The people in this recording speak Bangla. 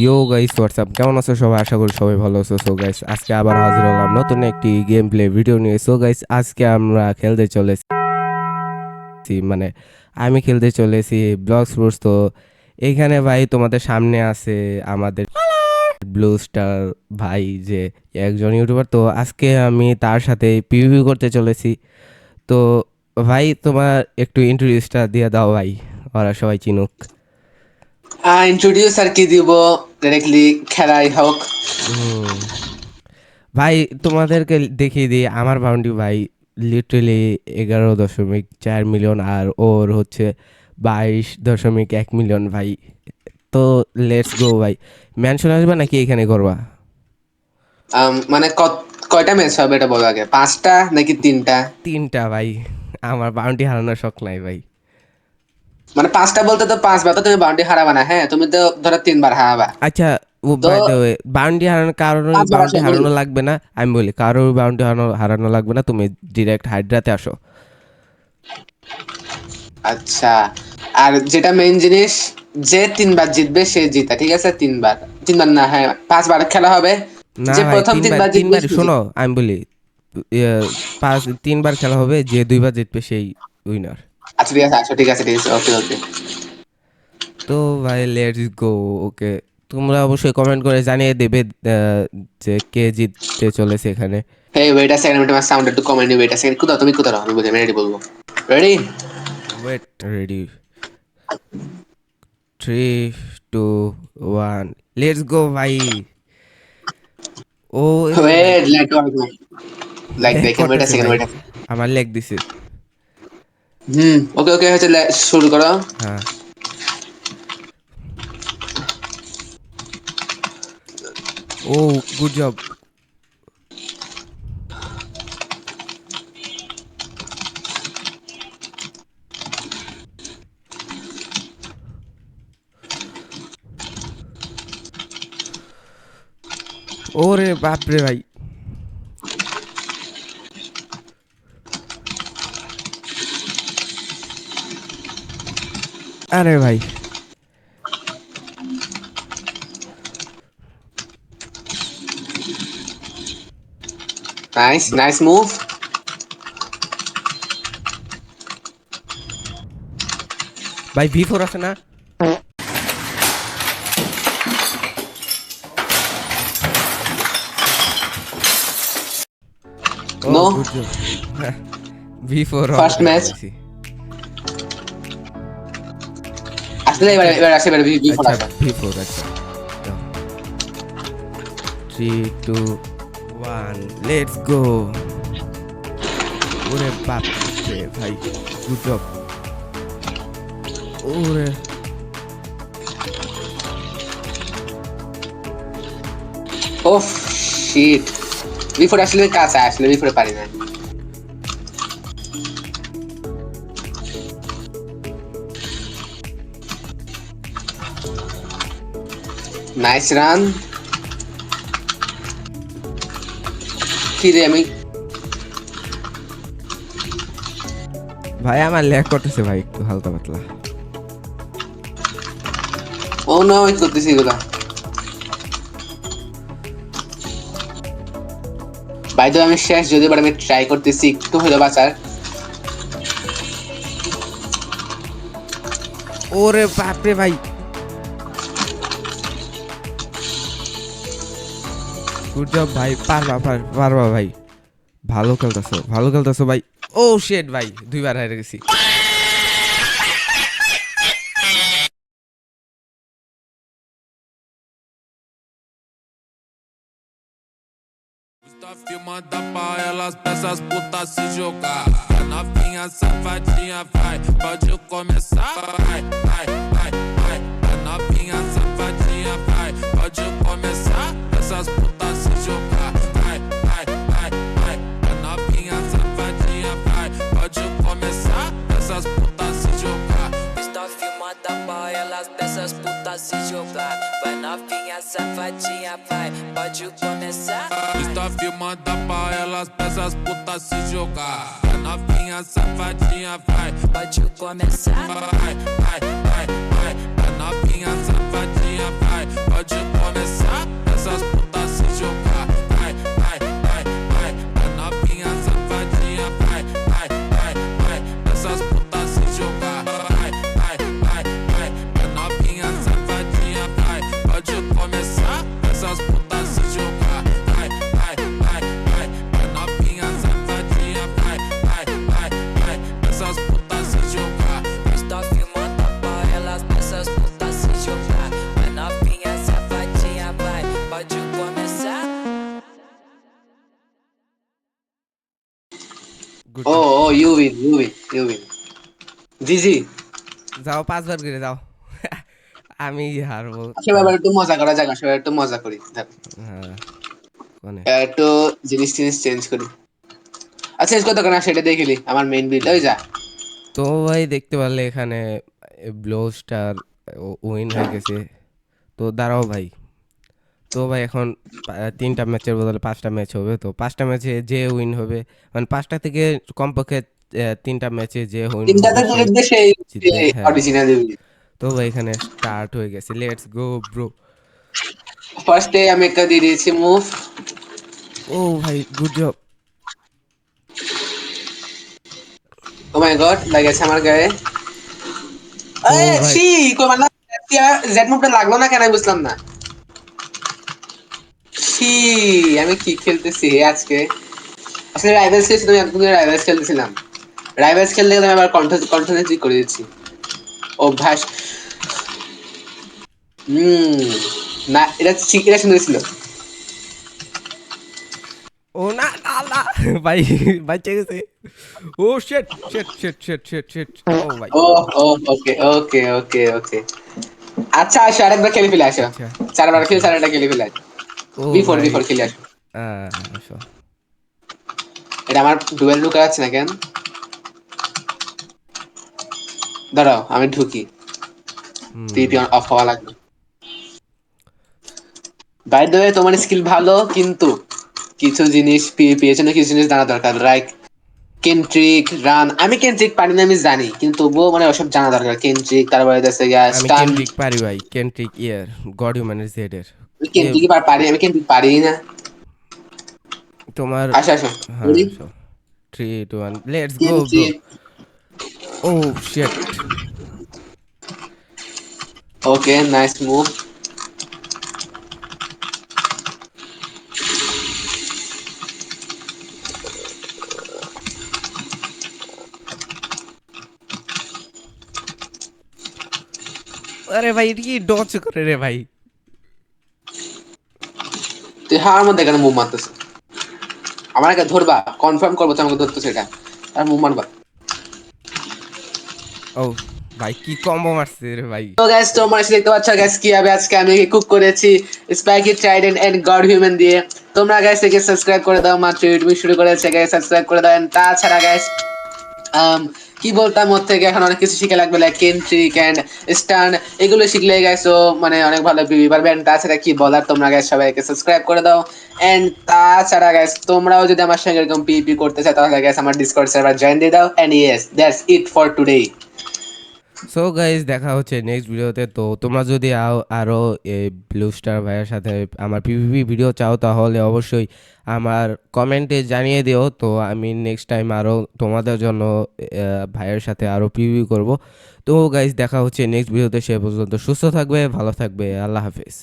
ইয়ো গাইস হোয়াটসঅ্যাপ, কেমন আছো সবাই? আশা করি সবাই ভালো আছো। সো গাইস আজকে আবার হাজির হলাম নতুন একটি গেম প্লে ভিডিও নিয়ে। সো গাইস আজকে আমরা খেলতে চলেছি, মানে আমি খেলতে চলেছি ব্লক স্পোর্টস। তো এইখানে ভাই তোমাদের সামনে আছে আমাদের ব্লু স্টার ভাই, যে একজন ইউটিউবার। তো আজকে আমি তার সাথে পিভিপি করতে চলেছি। তো ভাই তোমার একটু ইন্ট্রোডিউসটা দিয়ে দাও ভাই, ওরা সবাই চিনুক। ইন্ট্রোডিউস আর কি দিব, ডাইরেক্টলি খেলাই হোক। হুম, ভাই তোমাদেরকে দেখিয়ে দিই আমার বাউন্ডি ভাই লিটারেলি 11.4 মিলিয়ন, আর ওর হচ্ছে 22.1 মিলিয়ন ভাই। তো লেটস গো ভাই। ম্যানশন আসবে নাকি এখানে করবা? মানে কয়টা ম্যাচ হবে এটা বলো আগে, 5টা নাকি 3টা? 3টা ভাই, আমার বাউন্ডি হারানোর শখ নাই ভাই। মানে 5টা বলতে তো 5বার তো তুমি বাউন্ডারি হারাবা না, হ্যাঁ তুমি তো ধরো 3বার হারাবা। আচ্ছা, ও তো বাই দ্য ওয়ে, বাউন্ডি হারানোর কারণে 5বার বাউন্ডি আসো বলি। হারানো লাগবে না। আমি বলি কারোর বাউন্ডি হারানো লাগবে না, তুমি ডিরেক্ট হাইড্রাতে আসো। আচ্ছা, আর যেটা মেইন জিনিস, যে 3বার জিতবে সে জিতা, ঠিক আছে? 3বার, 3বার না, হ্যাঁ 5বার খেলা হবে। না যে ভাই, প্রথম তিনবার 3বার জিতবে তিনবারই সে শোনো, জিতবে। আমি বলি ইয়ে, 3বার খেলা হবে, যে 2বার জিতবে সেই উইনার। আচ্ছা ঠিক আছে, আচ্ছা ঠিক আছে, ঠিক আছে, ওকে ওকে। তো ভাই লেটস গো। ওকে, তোমরা অবশ্যই কমেন্ট করে জানিয়ে দেবে যে কে জিততে চলেছে এখানে। হেই ওয়েট আ সেকেন্ড, আমার সাউন্ড একটু কমাই নিও। ওয়েট আ সেকেন্ড, কোথাও তুমি কোথাও আমি বুঝি, আমি রেডি বলবো। Ready? Wait, ready, 3, 2, 1, let's go ভাই। ও রে ভাই, wait, late work, like lag দেখেন। ওয়েট আ করতেছে সেকেন্ড, ভাই, ওয়েট। আমার ল্যাগ দিছে। ওকে ওকে, হচ্ছে শুরু করো। হ্যাঁ, ও গুড জব। ওরে বাপরে ভাই, আরে ভাই, নাইস নাইস মুভ। ভাই V4 আছে না? ও no, good job. V4 on first করে ম্যাচ। ফেলেছি। আসলে এবার আচ্ছা এবার আসে, এবার বিফোর আচ্ছা, আসে। V4 আচ্ছা। 3, 2, 1, লেটস গো। ওরে বাপ রে ভাই, গুড জব। ওরে, ওফ শিট, বিফোর আসলে কাছে, আসলে বিফোরে পারি না। Nice run. কি রে আমি, ভাই আমার ল্যাগ করতেছে ভাই একটু হালকা পাতলা। ও নো, ওই করতেছি এগুলা। বাই দ্য ওয়ে, আমি শেষ, যদি এবার আমি ট্রাই করতেছি একটু হইলো বাঁচার। ওরে বাপ রে ভাই, গুড জব ভাই, পারবা পারবা ভাই, ভালো খেলতেছো ভালো খেলতেছো ভাই। ও শেট ভাই, 2বার হারে গেছি। Firma da pra elas, peça as putas se jogar. A novinha safadinha vai, pode começar. Vai, vai, vai, vai. A novinha safadinha vai, pode começar. Essas putas se jogar. Vai, vai, vai, vai. A novinha safadinha vai, pode começar. Essas putas se jogar. Está filmada pra elas dessas putas se jogar. Vai novinha safadinha, vai, pode começar. Está filmando pra elas, peças putas se jogar. A novinha safadinha vai, Pode começar. vai, vai, vai, vai. A novinha safadinha vai, pode good ও জব। ও ইউ উইন জি জি। যাও 5 বার করে যাও। আমি হারবো আসলে তো। এবার একটু মজা করা যাক, আসলে একটু মজা করি। দেখ, হ্যাঁ, কোনে? একটু জিনিস টিনিস চেঞ্জ করি। আচ্ছা চেঞ্জ করতে না, সেটা দেখিলি আমার মেইন বিল্ড ওই যা। তো ভাই দেখতে পারলে এখানে ব্লো স্টার উইন হয়ে গেছে। তো দাঁড়াও ভাই, তো ভাই এখন 3টা ম্যাচের বদলে 5টা ম্যাচ হবে। তো 5টা ম্যাচে যে উইন হবে, মানে 5টা থেকে কমপক্ষে 3টা ম্যাচে যে উইন হবে তিনটাতে সে জিতবে সেই জিতবে। হ্যাঁ, অরিজিনাল। তো ভাই এখানে স্টার্ট হয়ে গেছে, লেটস গো ব্রো। ফার্স্টে আমি একটা দিয়ে দিয়েছি মুভ। ও ভাই গুড জব। ও মাই গড, লাগেছে আমার গায়ে। তো এ ভাই সি কই মানে জেড মুভটা লাগলো না কেন আমি বুঝলাম না। সি আমি কি খেলতেছি আজকে। আসলে রাইভালস খেলছি, তুমি এতক্ষণ রাইভালস খেলতেছিলাম। রাইভালস খেলতে গেলে আমি আবার কন্টিনিউ করে দিচ্ছি অভ্যাস। না এটা ঠিক, এটা সুন্দর ছিল। ও না না না ভাই, বাচ্চা গেছে। ও shit shit shit shit shit shit. ও ভাই। ও ও ওকে ওকে ওকে ওকে। আচ্ছা আসো আরেকবার খেলে ফেলে আসো। আচ্ছা 4 বার আচ্ছা। খেলে 4টা খেলে ফেলে আসো। ও বি4 ভাই। বি4 খেলে আসো। আসো। এটা আমার ডুয়েল লুক আছে না কেন? দাঁড়াও আমি ঢুকি, হুম। টিপি অফ হওয়া লাগবে। বাই দ্য ওয়ে তোমার স্কিল ভালো, কিন্তু কিছু জিনিস পেয়েছে না, কিছু জিনিস জানা দরকার। লাইক কেন্ট্রিক রান, আমি কেন্ট্রিক পারি না আমি জানি, কিন্তু তবুও মানে ওসব জানা দরকার। কেন্ট্রিক, তারপরে আছে গিয়া আমি স্টান। কেন্ট্রিক পারি ভাই, কেন্ট্রিক ইয়ার গড হিউম্যানের জেডের। আমি এ কেন্ট্রিক পারি, আমি কেন্ট্রিক পারি না। তোমার। আসো আসো হ্যাঁ করি আসো। 3 2 1 লেটস গো ব্রো। কেন্ট্রিক। ও শিট। Okay nice move. আরে ভাই এটা কি ডচ করে রে ভাই। তুই হার মধ্যে কেন মুভ মারতেছ? আমার আগে ধরবা, কনফার্ম করবো তো আমাকে ধরতো সেটা, আর মুভ মারবা। ও ভাই কি কম্বো মারছে রে ভাই। তো গাইস তোমরা এসে দেখতে পাচ্ছ গাইস কি হবে আজকে আমি কুক করেছি spiky trident and god human দিয়ে। তোমরা গাইস একে সাবস্ক্রাইব করে দাও, মাত্র ইউটিউব শুরু করেছে গাইস, সাবস্ক্রাইব করে দাও। And তাছাড়া গাইস কি বলতাম, ওর থেকে এখন অনেক কিছু শিখে লাগবে, লাইক কেন্ট্রিক এন্ড স্টান, এগুলো শিখলে গাইস ও মানে অনেক ভালো পিভি পারবে। এন্ড তাছাড়া কি বলার, তোমরা গাইস সবাইকে সাবস্ক্রাইব করে দাও। এন্ড তাছাড়া গাইস তোমরাও যদি আমার সঙ্গে এরকম পিভি করতে চাও তাহলে গাইস আমার ডিসকর্ড সার্ভার জয়েন দিয়ে দাও। And yes that's it for today. So guys দেখা হচ্ছে নেক্সট ভিডিওতে। তো তোমরা যদি আরও এই ব্লু স্টার ভাইয়ের সাথে আমার পিভিপি ভিডিও চাও তাহলে অবশ্যই আমার কমেন্টে জানিয়ে দিও। তো আমি নেক্সট টাইম আরও তোমাদের জন্য ভাইয়ের সাথে আরও পিভিপি করব। তো গাইজ দেখা হচ্ছে নেক্সট ভিডিওতে, সে পর্যন্ত সুস্থ থাকবে, ভালো থাকবে, আল্লাহ হাফিজ।